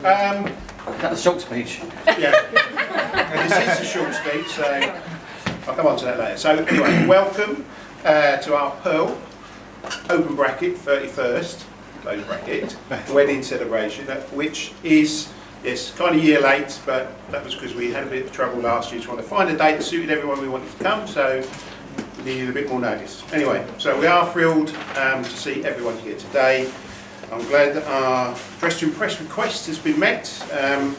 Is that the short speech? Yeah. And this is a short speech, so I'll come on to that later. So anyway, welcome to our Pearl, open bracket, 31st, close bracket, wedding celebration, which is, yes, kind of a year late, but that was because we had a bit of trouble last year trying to find a date that suited everyone we wanted to come, so we needed a bit more notice. Anyway, so we are thrilled to see everyone here today. I'm glad that our Dress to Impress request has been met and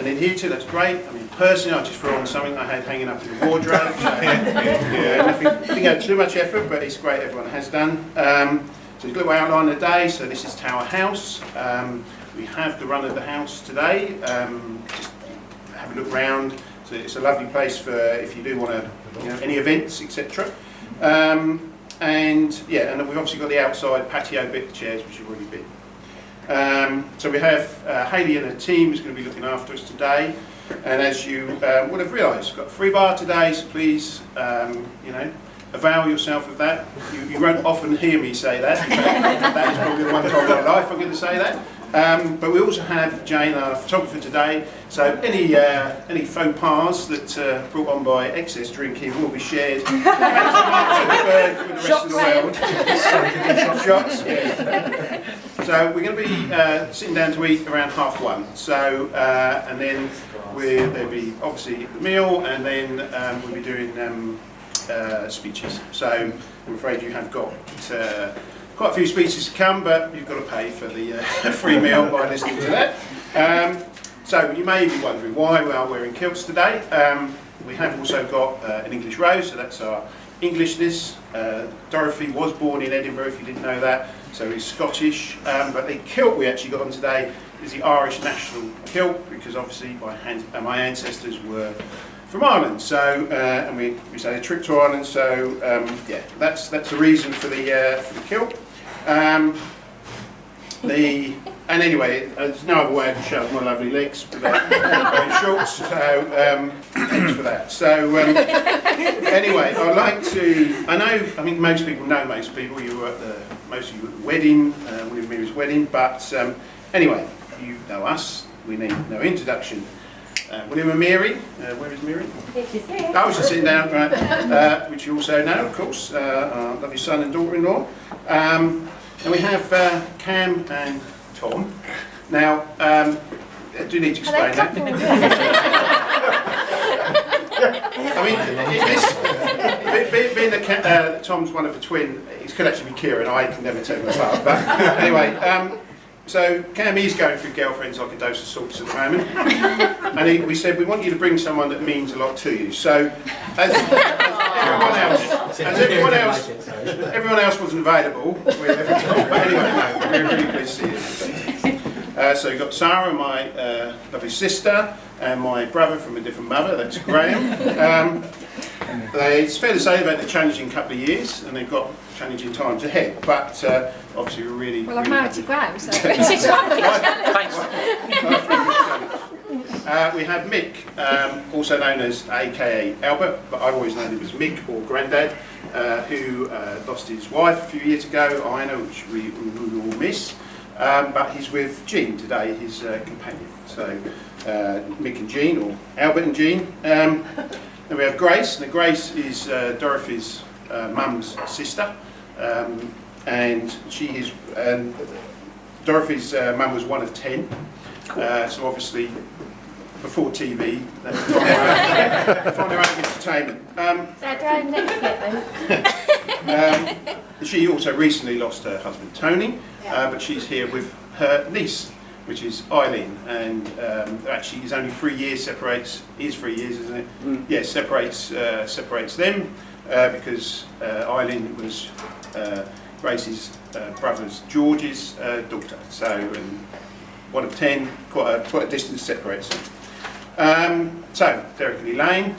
adhered to. That's great. I mean, personally, I just threw on something I had hanging up in the wardrobe. So, yeah, nothing had too much effort, but it's great everyone has done. So a little outline of the day. So this is Tower House. We have the run of the house today. Just have a look round. So it's a lovely place for if you do want to, any events, etc. And yeah, and we've obviously got the outside patio bit, the chairs, which have already been. So we have Hayley and her team is going to be looking after us today. And as you would have realised, we've got a free bar today, so please, avail yourself of that. You won't often hear me say that. That is probably the one time in my life I'm going to say that. But we also have Jane, our photographer today. So any faux pas that brought on by excess drinking will be shared with the rest of the world. Shots, yeah. So we're going to be sitting down to eat around 1:30. So and then there'll be obviously the meal, and then we'll be doing speeches. So I'm afraid you have got quite a few speeches to come, but you've got to pay for the free meal by listening to that. So you may be wondering why we are wearing kilts today. We have also got an English rose, so that's our Englishness. Dorothy was born in Edinburgh, if you didn't know that, so he's Scottish. But the kilt we actually got on today is the Irish national kilt, because obviously my ancestors were from Ireland, so and we had a trip to Ireland, so yeah, that's the reason for the kilt. And anyway, there's no other way I can show my lovely legs without wearing shorts, so thanks for that. So anyway, I'd like to, I think most people know most people, you were at most of you at the wedding, William and Mary's wedding, but anyway, you know us, we need no introduction. William and Mary, where is Mary? She's here. Oh, she's sitting down, right, which you also know, of course, our lovely son and daughter-in-law. And we have Cam and Tom. Now, I do need to explain that. I mean, being that Tom's one of a twin, it could actually be Kieran, I can never tell them apart. But anyway, so Cam is going through girlfriends like a dose of salts at the moment, and we said we want you to bring someone that means a lot to you. So as everyone else wasn't available, but anyway, no, we're really pleased to see you. So you've got Sarah, my lovely sister, and my brother from a different mother, that's Graham. It's fair to say they've had a challenging couple of years, and they've got challenging times ahead, but obviously we're really... Well, I'm really married to Graham, so it's one big challenge. We have Mick, also known as AKA Albert, but I've always known him as Mick or Grandad, who lost his wife a few years ago, Ina, which we all miss, but he's with Jean today, his companion. So Mick and Jean, or Albert and Jean. Then we have Grace. Now Grace is Dorothy's mum's sister, and she is. Dorothy's mum was one of 10, so obviously before TV, find their own entertainment. She also recently lost her husband Tony, but she's here with her niece, which is Eileen, and actually is only 3 years separates. Is 3 years, isn't it? Mm. Yes, separates them because Eileen was Grace's brother's George's daughter. So one of 10, quite a distance separates them. So Derek and Elaine.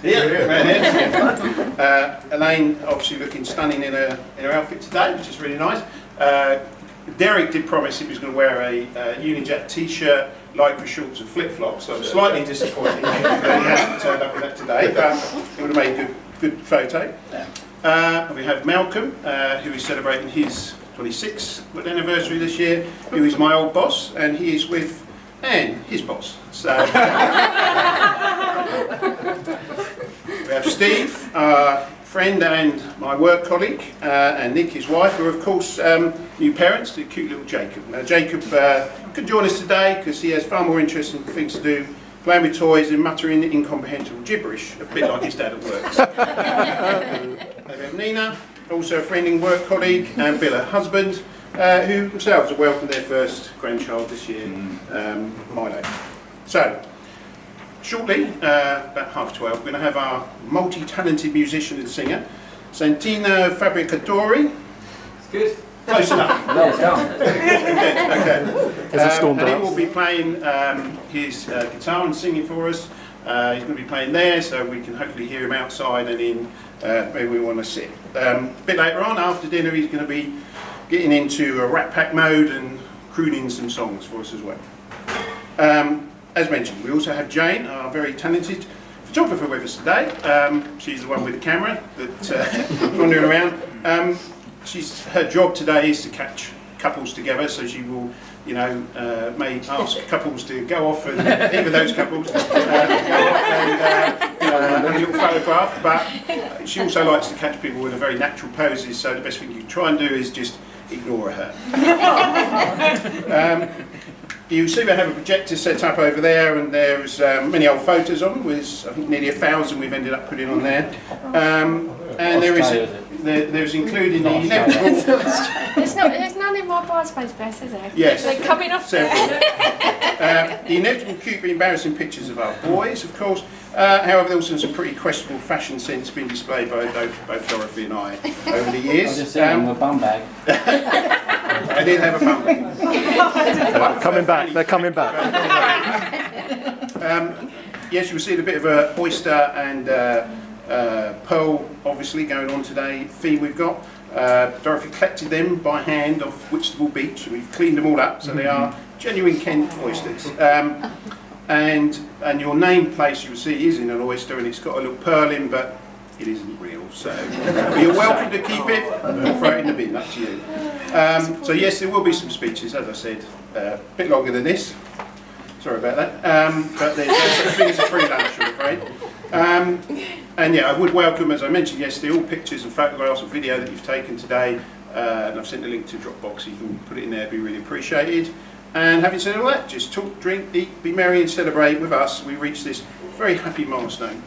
Yeah. Elaine obviously looking stunning in her outfit today, which is really nice. Derek did promise he was going to wear a Unijack t-shirt, lycra shorts and flip-flops, so I'm slightly disappointed that he hasn't turned up with that today, but it would have made a good photo. We have Malcolm, who is celebrating his 26th anniversary this year, who is my old boss, and he is with Anne, his boss. So we have Steve, our friend and my work colleague, and Nick, his wife, who are of course new parents to cute little Jacob. Now Jacob could join us today because he has far more interesting things to do, playing with toys and muttering incomprehensible gibberish, a bit like his dad at work. We have Nina, also a friend and work colleague, and Bill, her husband, who themselves have welcomed their first grandchild this year, Milo. So, shortly, about 12:30, we're going to have our multi-talented musician and singer, Santino Fabricatori. It's good. Close enough. No, it's done. Okay. And he will be playing his guitar and singing for us. He's going to be playing there, so we can hopefully hear him outside and in where we want to sit. A bit later on, after dinner, he's going to be getting into a Rat Pack mode and crooning some songs for us as well. As mentioned, we also have Jane, our very talented photographer, with us today. She's the one with the camera that's wandering around. Her job today is to catch couples together, so she will, you know, may ask couples to go off and even those couples go off and have a little photograph. But she also likes to catch people in a very natural poses. So the best thing you can try and do is just ignore her. You see we have a projector set up over there, and there's many old photos on. There's I think nearly 1,000 we've ended up putting on there. And there's including the inevitable. There's none in my bar space, Bess, is there? Yes. They're coming off there. The inevitable cute but embarrassing pictures of our boys, of course. However, there's also some pretty questionable fashion sense being displayed by both Dorothy and I over the years. I just seen a bum bag. I did have a bum bag. They're coming back. Yes, you'll see a bit of a oyster and pearl, obviously, going on today. Theme we've got. Dorothy collected them by hand off Whitstable Beach, and we've cleaned them all up, so they are genuine Kent oysters. And your name place, you'll see, is in an oyster, and it's got a little pearl in, but it isn't real. So you're welcome to keep it or throw it in the bin, up to you. So yes, there will be some speeches, as I said, a bit longer than this. Sorry about that. But there's no such thing as a free lunch, I'm afraid. And yeah, I would welcome, as I mentioned yesterday, all pictures and photographs and video that you've taken today. And I've sent a link to Dropbox, you can put it in there, it'd be really appreciated. And having said all that, just talk, drink, eat, be merry and celebrate with us. We reached this very happy milestone.